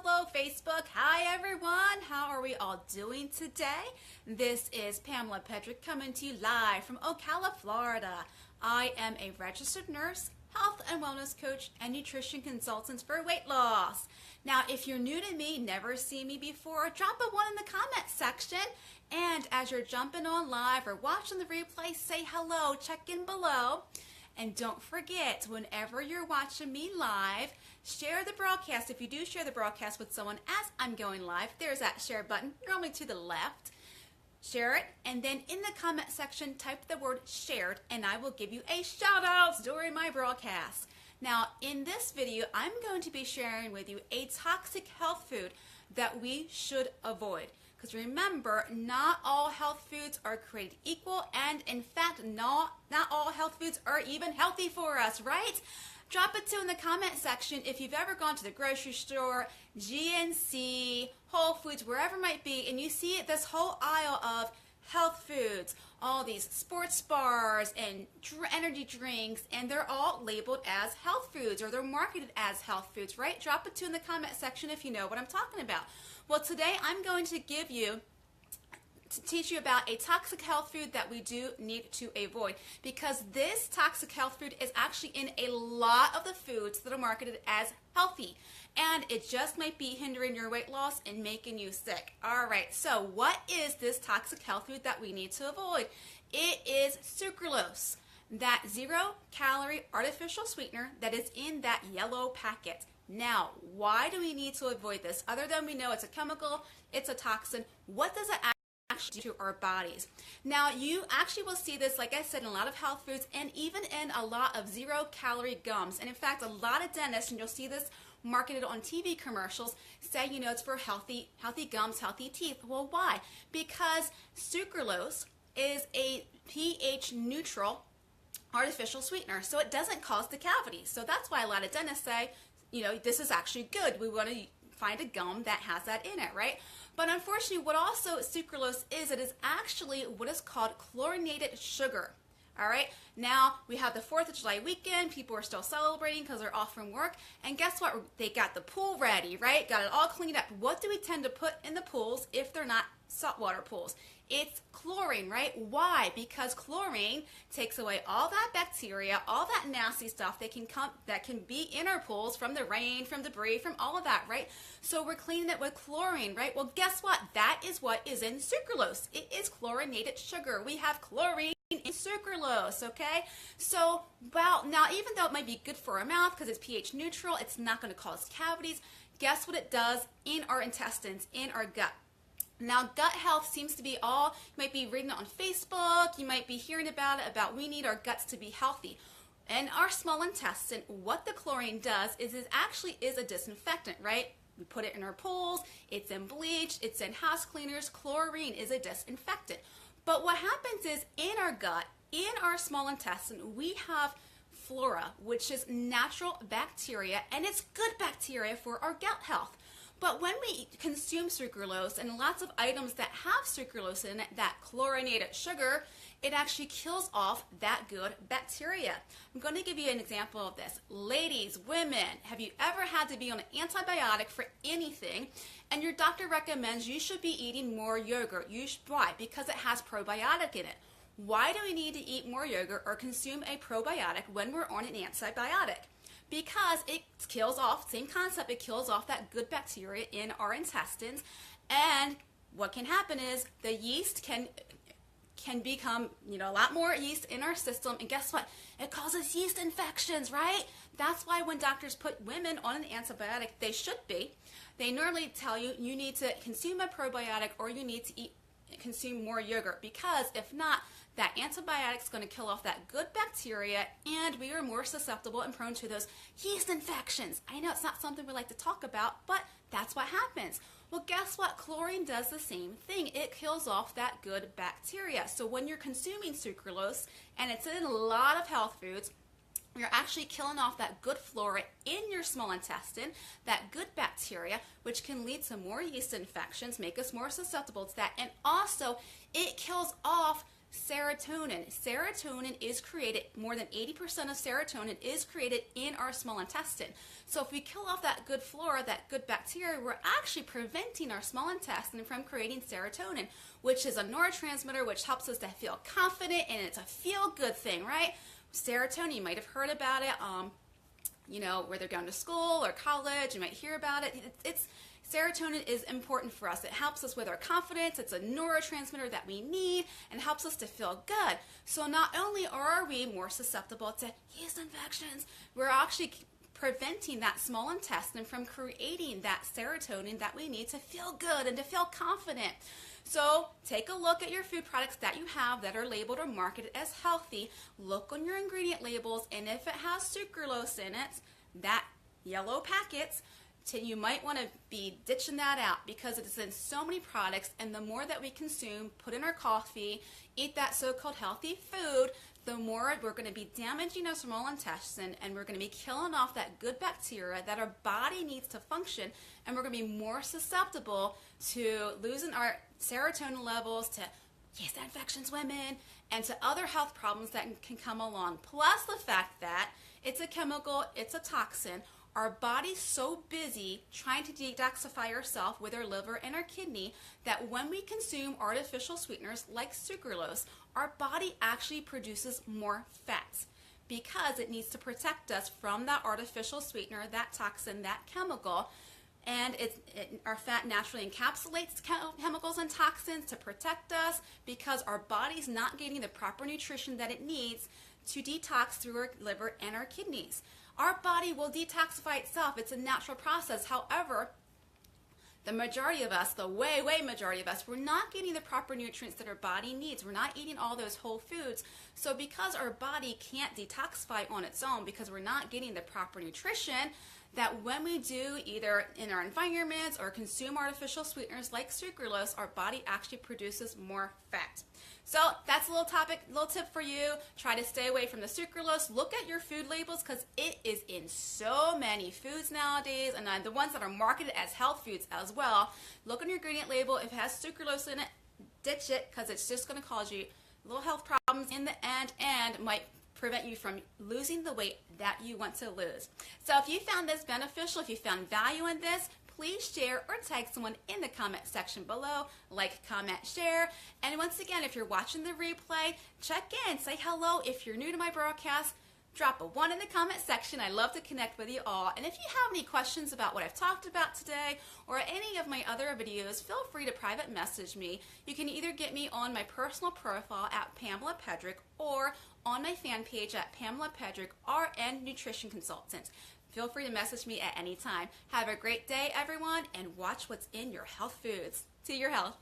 Hello, Facebook. Hi, everyone. How are we all doing today? This is Pamela Pedrick coming to you live from Ocala, Florida. I am a registered nurse, health and wellness coach, and nutrition consultant for weight loss. Now, if you're new to me, never seen me before, drop a 1 in the comment section. And as you're jumping on live or watching the replay, say hello, check in below. And don't forget, whenever you're watching me live, share the broadcast. If you do share the broadcast with someone as I'm going live, there's that share button, normally to the left. Share it, and then in the comment section, type the word shared, and I will give you a shout out during my broadcast. Now, in this video, I'm going to be sharing with you a toxic health food that we should avoid. Because remember, not all health foods are created equal, and in fact, not all health foods are even healthy for us, right? Drop it too in the comment section if you've ever gone to the grocery store, GNC, Whole Foods, wherever it might be, and you see this whole aisle of health foods, all these sports bars and energy drinks, and they're all labeled as health foods, or they're marketed as health foods, right? Drop it too in the comment section if you know what I'm talking about. Well, today I'm going to teach you about a toxic health food that we do need to avoid, because this toxic health food is actually in a lot of the foods that are marketed as healthy, and it just might be hindering your weight loss and making you sick. All right, so what is this toxic health food that we need to avoid? It is sucralose, that 0-calorie artificial sweetener that is in that yellow packet. Now, why do we need to avoid this? Other than we know it's a chemical, it's a toxin, what does it actually do to our bodies? Now, you actually will see this, like I said, in a lot of health foods and even in a lot of 0-calorie gums. And in fact, a lot of dentists, and you'll see this marketed on TV commercials, say, you know, it's for healthy gums, healthy teeth. Well, why? Because sucralose is a pH neutral artificial sweetener, so it doesn't cause the cavities. So that's why a lot of dentists say, you know, this is actually good. We want to find a gum that has that in it, right? But unfortunately, what also sucralose is, it is actually what is called chlorinated sugar. All right, now we have the 4th of July weekend. People are still celebrating because they're off from work. And guess what? They got the pool ready, right? Got it all cleaned up. What do we tend to put in the pools if they're not saltwater pools? It's chlorine, right? Why? Because chlorine takes away all that bacteria, all that nasty stuff that can be in our pools from the rain, from debris, from all of that, right? So we're cleaning it with chlorine, right? Well, guess what? That is what is in sucralose. It is chlorinated sugar. We have chlorine in sucralose, okay? So, well, now even though it might be good for our mouth because it's pH neutral, it's not going to cause cavities. Guess what it does in our intestines, in our gut? Now, gut health seems to be all, you might be reading it on Facebook, you might be hearing about it, about we need our guts to be healthy. In our small intestine, what the chlorine does is it actually is a disinfectant, right? We put it in our pools, it's in bleach, it's in house cleaners. Chlorine is a disinfectant. But what happens is in our gut, in our small intestine, we have flora, which is natural bacteria, and it's good bacteria for our gut health. But when we consume sucralose and lots of items that have sucralose in it, that chlorinated sugar, it actually kills off that good bacteria. I'm going to give you an example of this. Ladies, women, have you ever had to be on an antibiotic for anything and your doctor recommends you should be eating more yogurt? Why? Because it has probiotic in it. Why do we need to eat more yogurt or consume a probiotic when we're on an antibiotic? Because it kills off, same concept, it kills off that good bacteria in our intestines, and what can happen is the yeast can become, you know, a lot more yeast in our system, and guess what? It causes yeast infections, right? That's why when doctors put women on an antibiotic, they normally tell you you need to consume a probiotic or you need to consume more yogurt, because if not, that antibiotic is going to kill off that good bacteria, and we are more susceptible and prone to those yeast infections. I know it's not something we like to talk about, but that's what happens. Well, guess what? Chlorine does the same thing. It kills off that good bacteria. So when you're consuming sucralose, and it's in a lot of health foods, you're actually killing off that good flora in your small intestine, that good bacteria, which can lead to more yeast infections, make us more susceptible to that, and also it kills off Serotonin. Serotonin is created, more than 80% of serotonin is created in our small intestine. So if we kill off that good flora, that good bacteria, we're actually preventing our small intestine from creating serotonin, which is a neurotransmitter which helps us to feel confident, and it's a feel-good thing, right? Serotonin, you might have heard about it, where they're going to school or college, you might hear about it. Serotonin is important for us. It helps us with our confidence. It's a neurotransmitter that we need and helps us to feel good. So not only are we more susceptible to yeast infections, we're actually preventing that small intestine from creating that serotonin that we need to feel good and to feel confident. So take a look at your food products that you have that are labeled or marketed as healthy. Look on your ingredient labels, and if it has sucralose in it, that yellow packets, you might want to be ditching that out because it is in so many products, and the more that we consume, put in our coffee, eat that so-called healthy food, the more we're going to be damaging our small intestine, and we're going to be killing off that good bacteria that our body needs to function, and we're going to be more susceptible to losing our serotonin levels, to yeast infections, women, and to other health problems that can come along. Plus the fact that it's a chemical, it's a toxin. Our body's so busy trying to detoxify ourselves with our liver and our kidney that when we consume artificial sweeteners like sucralose, our body actually produces more fats because it needs to protect us from that artificial sweetener, that toxin, that chemical. And our fat naturally encapsulates chemicals and toxins to protect us because our body's not getting the proper nutrition that it needs to detox through our liver and our kidneys. Our body will detoxify itself. It's a natural process. However, the majority of us, the way majority of us, we're not getting the proper nutrients that our body needs. We're not eating all those whole foods. So because our body can't detoxify on its own because we're not getting the proper nutrition, that when we do either in our environments or consume artificial sweeteners like sucralose, our body actually produces more fat. So that's a little tip for you. Try to stay away from the sucralose. Look at your food labels because it is in so many foods nowadays, and the ones that are marketed as health foods as well. Look on your ingredient label. If it has sucralose in it, ditch it because it's just going to cause you little health problems in the end and might prevent you from losing the weight that you want to lose. So if you found this beneficial, if you found value in this, please share or tag someone in the comment section below. Like, comment, share. And once again, if you're watching the replay, check in, say hello. If you're new to my broadcast, drop a 1 in the comment section. I love to connect with you all. And if you have any questions about what I've talked about today or any of my other videos, feel free to private message me. You can either get me on my personal profile at Pamela Pedrick or on my fan page at Pamela Pedrick, RN Nutrition Consultant. Feel free to message me at any time. Have a great day, everyone, and watch what's in your health foods. To your health.